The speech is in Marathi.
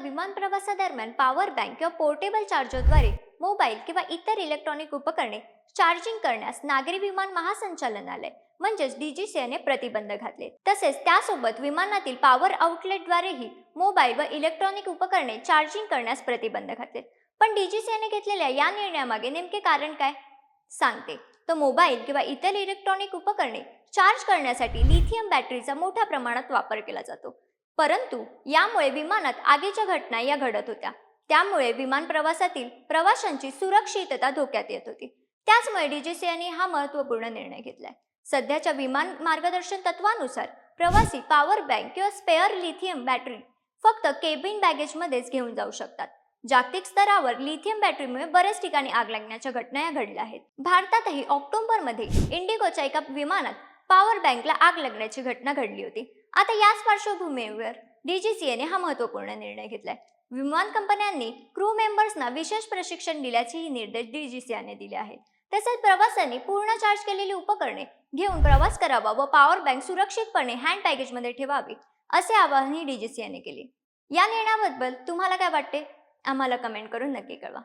विमान प्रवासादरम्यान पॉवर बँक किंवा पोर्टेबल चार्जरद्वारे मोबाईल किंवा इतर इलेक्ट्रॉनिक उपकरणे चार्जिंग करण्यास नागरी विमान महासंचालनालय म्हणजेच डीजीसीएने प्रतिबंध घातले. तसेच त्यासोबत विमानातील पॉवर आउटलेटद्वारेही मोबाईल व इलेक्ट्रॉनिक उपकरणे चार्जिंग करण्यास प्रतिबंध घातले. पण डीजीसीएने घेतलेल्या या निर्णयामागे नेमके कारण काय सांगते. तर मोबाईल किंवा इतर इलेक्ट्रॉनिक उपकरणे चार्ज करण्यासाठी लिथियम बॅटरीचा मोठ्या प्रमाणात वापर केला जातो. परंतु यामुळे विमानात आगीच्या घटना या घडत होत्या. त्यामुळे विमान प्रवासातील प्रवाशांची सुरक्षितता धोक्यात येत होती. त्याचमुळे डीजीसीएने हा महत्त्वपूर्ण निर्णय घेतलाय. सध्याच्या विमान मार्गदर्शन तत्वानुसार प्रवासी पॉवर बँक किंवा स्पेअर लिथियम बॅटरी फक्त केबिन बॅगेजमध्येच घेऊन जाऊ शकतात. जागतिक स्तरावर लिथियम बॅटरीमुळे बऱ्याच ठिकाणी आग लागण्याच्या घटना या घडल्या आहेत. भारतातही ऑक्टोबरमध्ये इंडिगोच्या एका विमानात पॉवर बँकला आग लागण्याची घटना घडली होती. आता याच पार्श्वभूमीवर डीजीसीएने हा महत्त्वपूर्ण निर्णय घेतलाय. विमान कंपन्यांनी क्रू मेंबर्सना विशेष प्रशिक्षण दिल्याचेही निर्देश डीजीसीएने दिले आहेत. तसेच प्रवाशांनी पूर्ण चार्ज केलेली उपकरणे घेऊन प्रवास करावा व पॉवर बँक सुरक्षितपणे हँड बॅगेजमध्ये ठेवावी असे आवाहनही डीजीसीएने केले. या निर्णयाबद्दल तुम्हाला काय वाटते? आम्हाला कमेंट करून नक्की कळवा.